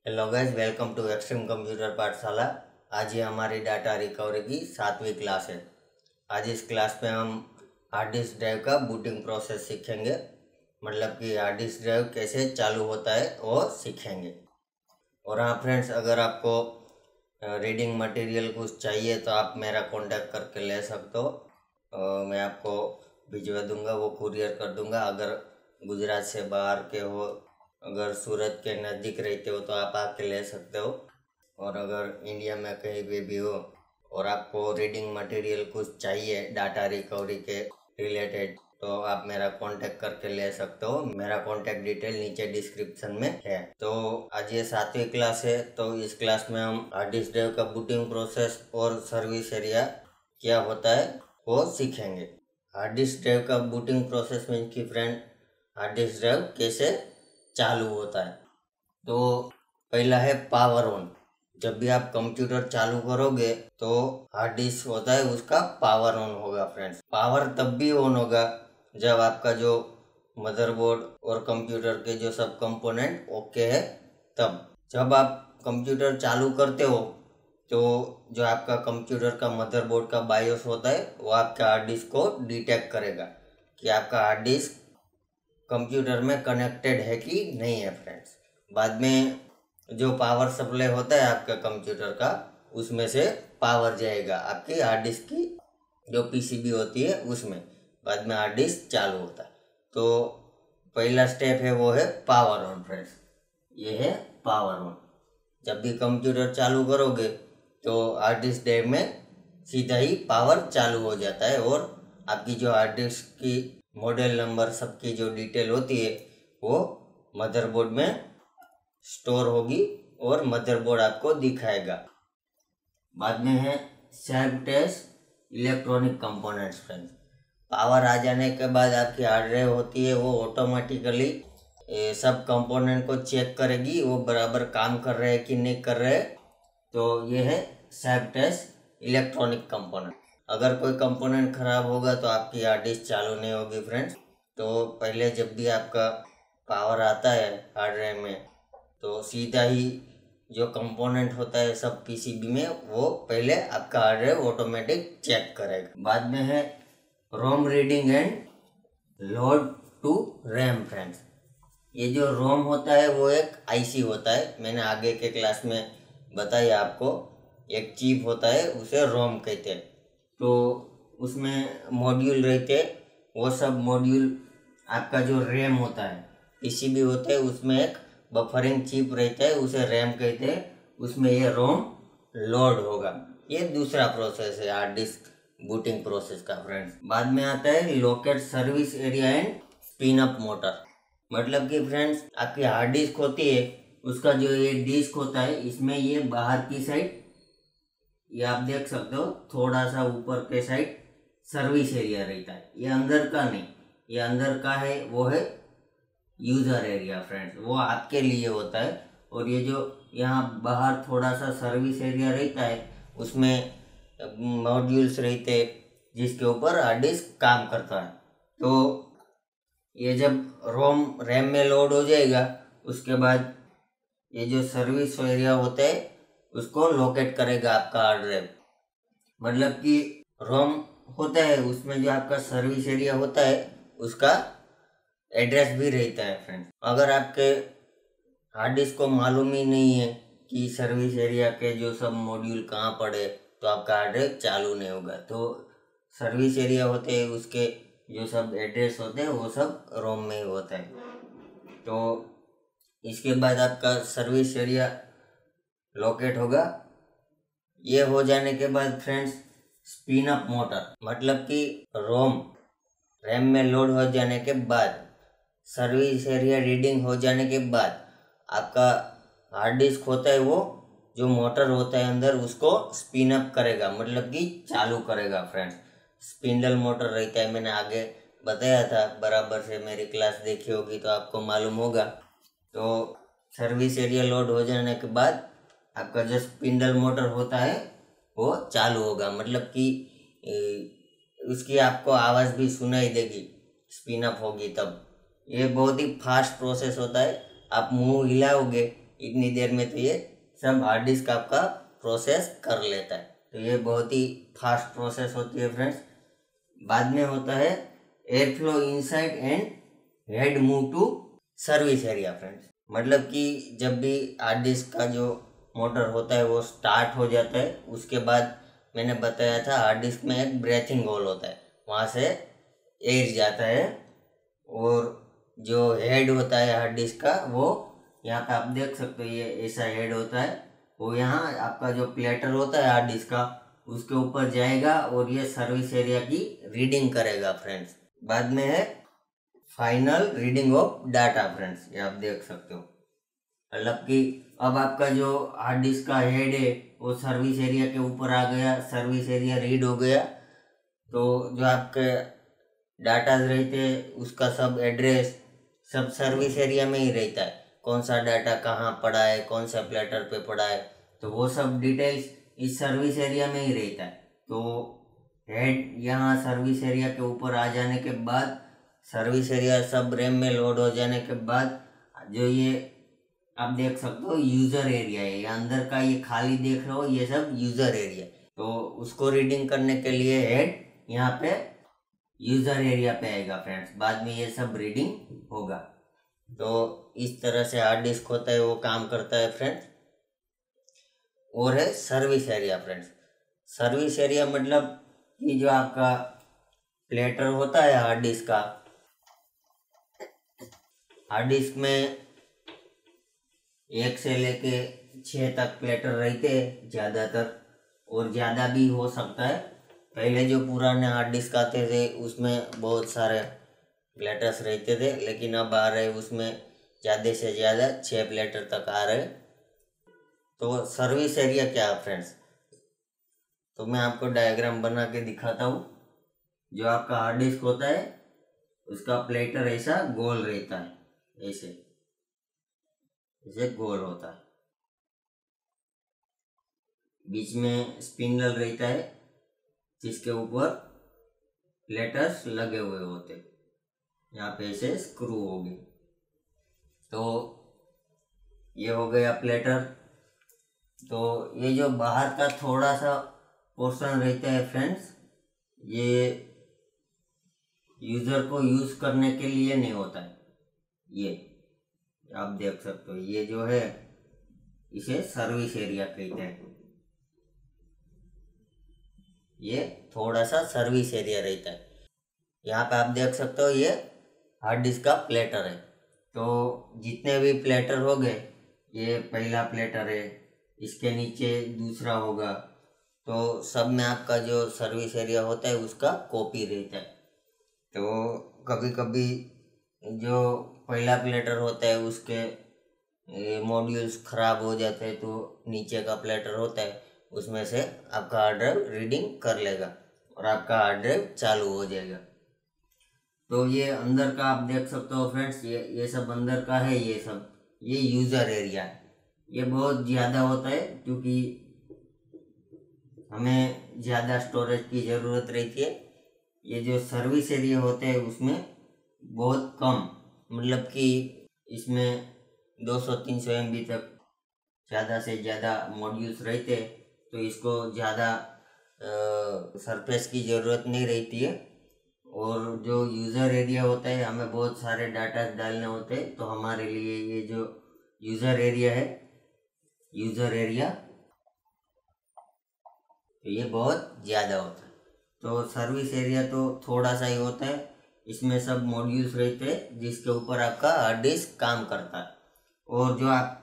Hello guys, welcome to extreme computer Pathshala. आज ये हमारी डाटा रिकवरी की 7वीं क्लास है। आज इस क्लास में हम हार्ड डिस्क ड्राइव का बूटिंग प्रोसेस सीखेंगे, मतलब कि हार्ड डिस्क ड्राइव कैसे चालू होता है वो सीखेंगे। और हाँ फ्रेंड्स, अगर आपको रीडिंग मटेरियल कुछ चाहिए तो आप मेरा कांटेक्ट करके ले सकते हो। मैं आपको भिजवा दूंगा, वो कुरियर कर दूंगा। अगर गुजरात से बाहर के हो, अगर सूरत के नज़दीक रहते हो तो आप आके ले सकते हो। और अगर इंडिया में कहीं भी हो और आपको रीडिंग मटेरियल कुछ चाहिए डाटा रिकवरी के रिलेटेड, तो आप मेरा कांटेक्ट करके ले सकते हो। मेरा कांटेक्ट डिटेल नीचे डिस्क्रिप्शन में है। तो आज ये 7वीं क्लास है, तो इस क्लास में हम हार्ड डिस्क ड्राइव का बूटिंग प्रोसेस और सर्विस एरिया क्या होता है वो सीखेंगे। हार्ड डिस्क ड्राइव का बूटिंग प्रोसेस मीन्स की फ्रेंड, हार्ड डिस्क ड्राइव कैसे चालू होता है। तो पहला है पावर ऑन। जब भी आप कंप्यूटर चालू करोगे तो हार्ड डिस्क होता है उसका पावर ऑन होगा फ्रेंड्स। पावर तब भी ऑन होगा जब आपका जो मदरबोर्ड और कंप्यूटर के जो सब कंपोनेंट ओके है। तब जब आप कंप्यूटर चालू करते हो तो जो आपका कंप्यूटर का मदरबोर्ड का बायोस होता है वो आपके हार्ड डिस्क को डिटेक्ट करेगा कि आपका हार्ड डिस्क कंप्यूटर में कनेक्टेड है कि नहीं है फ्रेंड्स। बाद में जो पावर सप्लाई होता है आपका कंप्यूटर का, उसमें से पावर जाएगा आपकी हार्ड डिस्क की जो पीसीबी होती है उसमें। बाद में हार्ड डिस्क चालू होता है। तो पहला स्टेप है वो है पावर ऑन फ्रेंड्स। ये है पावर ऑन। जब भी कंप्यूटर चालू करोगे तो हार्ड डिस्क ड्राइव में सीधा ही पावर चालू हो जाता है और आपकी जो हार्ड डिस्क की मॉडल नंबर सबकी जो डिटेल होती है वो मदरबोर्ड में स्टोर होगी और मदरबोर्ड आपको दिखाएगा। बाद में है self test electronic components friends. Power आ जाने के बाद आपकी हार्ड ड्राइव होती है वो ऑटोमेटिकली सब कंपोनेंट को चेक करेगी, वो बराबर काम कर रहे हैं कि नहीं कर रहे। तो ये है सेल्फ टेस्ट इलेक्ट्रॉनिक कंपोनेंट। अगर कोई कंपोनेंट खराब होगा तो आपकी हार्ड डिस्क चालू नहीं होगी फ्रेंड्स। तो पहले जब भी आपका पावर आता है हार्ड ड्राइव में तो सीधा ही जो कंपोनेंट होता है सब पीसीबी में, वो पहले आपका हार्ड ड्राइव ऑटोमेटिक चेक करेगा। बाद में है ROM reading and load to RAM friends. ये जो रोम होता है वो एक आईसी होता है, मैंने आगे के क्लास में बताया आपको। एक चिप होता है उसे रोम कहते हैं। तो उसमें मॉड्यूल रहते हैं, वो सब मॉड्यूल आपका जो रैम होता है पीसीबी होता है उसमें एक बफरिंग चिप रहता है उसे रैम कहते हैं, उसमें ये रोम लोड होगा। ये दूसरा प्रोसेस है हार्ड डिस्क बूटिंग प्रोसेस का फ्रेंड्स। बाद में आता है locate service area and spin up motor. मतलब कि फ्रेंड्स आपकी हार्ड डिस्क होती है, उसका जो ये डिस्क होता है इसमें ये बाहर की साइड, ये आप देख सकते हो थोड़ा सा ऊपर के साइड सर्विस एरिया रहता है। ये अंदर का नहीं, ये अंदर का है वो है यूजर एरिया फ्रेंड्स, वो आपके लिए होता है। और ये जो यहाँ बाहर थोड़ा सा सर्विस एरिया रहता है उसमें मॉड्यूल्स रहते हैं जिसके ऊपर हार्ड डिस्क काम करता है। तो ये जब रोम रैम में लोड हो जाएगा उसके बाद ये जो सर्विस एरिया होता है उसको लोकेट करेगा आपका हार्ड ड्राइव। मतलब कि रोम होता है उसमें जो आपका सर्विस एरिया होता है उसका एड्रेस भी रहता है फ्रेंड्स। अगर आपके हार्ड डिस्क को मालूम ही नहीं है कि सर्विस एरिया के जो सब मॉड्यूल कहाँ पड़े तो आपका हार्ड ड्राइव चालू नहीं होगा। तो सर्विस एरिया होते हैं उसके जो सब एड्रेस होते हैं वो सब रोम में ही होता है। तो इसके बाद आपका सर्विस एरिया लोकेट होगा। ये हो जाने के बाद फ्रेंड्स स्पिन अप मोटर, मतलब कि रैम में लोड हो जाने के बाद सर्विस एरिया रीडिंग हो जाने के बाद आपका हार्ड डिस्क होता है वो जो मोटर होता है अंदर उसको स्पिन अप करेगा, मतलब कि चालू करेगा फ्रेंड्स। स्पिंडल मोटर रहता है, मैंने आगे बताया था, बराबर से मेरी क्लास देखी होगी तो आपको मालूम होगा। तो सर्विस एरिया लोड हो जाने के बाद आपका जो स्पिंडल मोटर होता है वो चालू होगा, मतलब कि उसकी आपको आवाज़ भी सुनाई देगी स्पिन अप होगी तब। ये बहुत ही फास्ट प्रोसेस होता है। आप मुंह हिलाओगे इतनी देर में तो ये सब हार्ड डिस्क आपका प्रोसेस कर लेता है। तो ये बहुत ही फास्ट प्रोसेस होती है फ्रेंड्स। बाद में होता है air flow inside and head move to service area friends. मतलब कि जब भी हार्ड डिस्क का जो मोटर होता है वो स्टार्ट हो जाता है, उसके बाद मैंने बताया था हार्ड डिस्क में एक ब्रेथिंग होल होता है, वहाँ से एयर जाता है और जो हेड होता है हार्ड डिस्क का वो यहाँ पे आप देख सकते हो, ये ऐसा हेड होता है, वो यहाँ आपका जो प्लेटर होता है हार्ड डिस्क का उसके ऊपर जाएगा और ये सर्विस एरिया की रीडिंग करेगा फ्रेंड्स। बाद में है final reading of data friends, ये आप देख सकते हो। मतलब कि अब आपका जो हार्ड डिस्क का हेड है वो सर्विस एरिया के ऊपर आ गया, सर्विस एरिया रीड हो गया, तो जो आपके डाटा रहते हैं उसका सब एड्रेस सब सर्विस एरिया में ही रहता है। कौन सा डाटा कहाँ पड़ा है, कौन सा प्लेटर पे पड़ा है, तो वो सब डिटेल्स इस सर्विस एरिया में ही रहता है। तो हेड यहाँ सर्विस एरिया के ऊपर आ जाने के बाद, सर्विस एरिया सब रैम में लोड हो जाने के बाद, जो ये आप देख सकते हो यूज़र एरिया है, ये अंदर का ये खाली देख रहे हो ये सब यूज़र एरिया, तो उसको रीडिंग करने के लिए हेड यहाँ पे यूज़र एरिया पे आएगा फ्रेंड्स। बाद में ये सब रीडिंग होगा। तो इस तरह से हार्ड डिस्क होता है, वो काम करता है फ्रेंड्स। और है service area friends. Service area मतलब कि जो आपका प्लेटर होता है हार्ड डिस्क का, हार्ड डिस्क में 1 से लेके 6 तक प्लेटर रहते हैं ज़्यादातर, और ज़्यादा भी हो सकता है। पहले जो पुराने हार्ड डिस्क आते थे उसमें बहुत सारे प्लेटर्स रहते थे, लेकिन अब आ रहे उसमें ज़्यादा से ज़्यादा 6 प्लेटर तक आ रहे। तो सर्विस एरिया क्या है फ्रेंड्स, तो मैं आपको डायग्राम बना के दिखाता हूँ। जो आपका हार्ड डिस्क होता है उसका प्लेटर ऐसा गोल रहता है, ऐसे गोल होता है, बीच में स्पिंडल रहता है जिसके ऊपर प्लेटर्स लगे हुए होते, यहाँ पे ऐसे स्क्रू होगी। तो ये हो गया प्लेटर। तो ये जो बाहर का थोड़ा सा पोर्शन रहता है फ्रेंड्स, ये यूज़र को यूज़ करने के लिए नहीं होता है। ये आप देख सकते हो, ये जो है इसे सर्विस एरिया कहते हैं। ये थोड़ा सा सर्विस एरिया रहता है। यहाँ पे आप देख सकते हो ये हार्ड डिस्क का प्लेटर है। तो जितने भी प्लेटर हो गए, ये पहला प्लेटर है, इसके नीचे दूसरा होगा, तो सब में आपका जो सर्विस एरिया होता है उसका कॉपी रहता है। तो कभी कभी जो पहला प्लेटर होता है उसके मॉड्यूल्स ख़राब हो जाते हैं, तो नीचे का प्लेटर होता है उसमें से आपका हार्ड ड्राइव रीडिंग कर लेगा और आपका हार्ड ड्राइव चालू हो जाएगा। तो ये अंदर का आप देख सकते हो फ्रेंड्स, ये सब अंदर का है, ये यूज़र एरिया है। ये बहुत ज़्यादा होता है क्योंकि हमें ज़्यादा स्टोरेज की ज़रूरत रहती है। ये जो सर्विस एरिया होते हैं उसमें बहुत कम, मतलब कि इसमें 200-300 MB तक ज़्यादा से ज़्यादा मॉड्यूल्स रहते हैं, तो इसको ज़्यादा सरफेस की ज़रूरत नहीं रहती है। और जो यूज़र एरिया होता है हमें बहुत सारे डाटा डालने होते हैं, तो हमारे लिए ये जो यूज़र एरिया है, यूज़र एरिया, तो ये बहुत ज़्यादा होता है। तो सर्विस एरिया तो थोड़ा सा ही होता है, इसमें सब मॉड्यूल्स रहते हैं जिसके ऊपर आपका हार्ड डिस्क काम करता है। और जो आप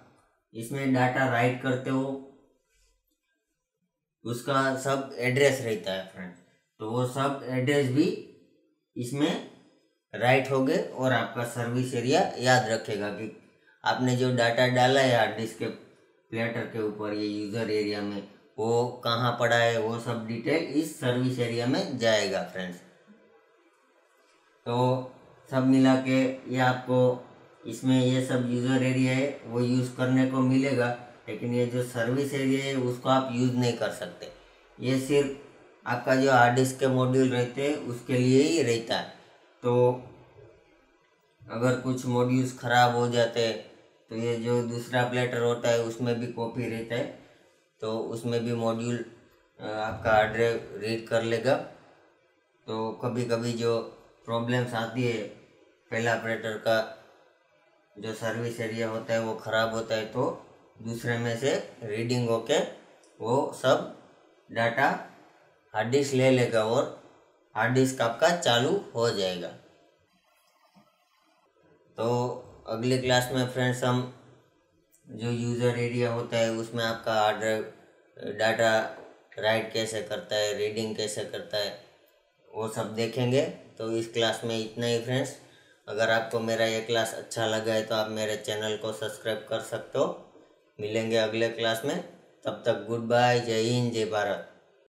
इसमें डाटा राइट करते हो उसका सब एड्रेस रहता है फ्रेंड, तो वो सब एड्रेस भी इसमें राइट हो गए और आपका सर्विस एरिया याद रखेगा कि आपने जो डाटा डाला है हार्ड डिस्क के प्लेटर के ऊपर, ये यूज़र एरिया में, वो कहाँ पड़ा है, वो सब डिटेल इस सर्विस एरिया में जाएगा फ्रेंड्स। तो सब मिला के ये आपको इसमें ये सब यूज़र एरिया है वो यूज़ करने को मिलेगा, लेकिन ये जो सर्विस एरिया है उसको आप यूज़ नहीं कर सकते। ये सिर्फ आपका जो हार्ड डिस्क के मॉड्यूल रहते हैं उसके लिए ही रहता है। तो अगर कुछ मॉड्यूल्स ख़राब हो जाते तो ये जो दूसरा प्लेटर होता है उसमें भी कॉपी रहता है, तो उसमें भी मॉड्यूल आपका हार्ड ड्राइव रीड कर लेगा। तो कभी कभी जो प्रॉब्लम्स आती है, पहला ऑपरेटर का जो सर्विस एरिया होता है वो ख़राब होता है, तो दूसरे में से रीडिंग होके वो सब डाटा हार्ड डिस्क ले लेगा और हार्ड डिस्क आपका चालू हो जाएगा। तो अगली क्लास में फ्रेंड्स हम जो यूज़र एरिया होता है उसमें आपका हार्ड ड्राइव डाटा राइट कैसे करता है, रीडिंग कैसे करता है, वो सब देखेंगे। तो इस क्लास में इतना ही फ्रेंड्स। अगर आपको मेरा ये क्लास अच्छा लगा है तो आप मेरे चैनल को सब्सक्राइब कर सकते हो। मिलेंगे अगले क्लास में, तब तक गुड बाय, जय हिंद, जय भारत।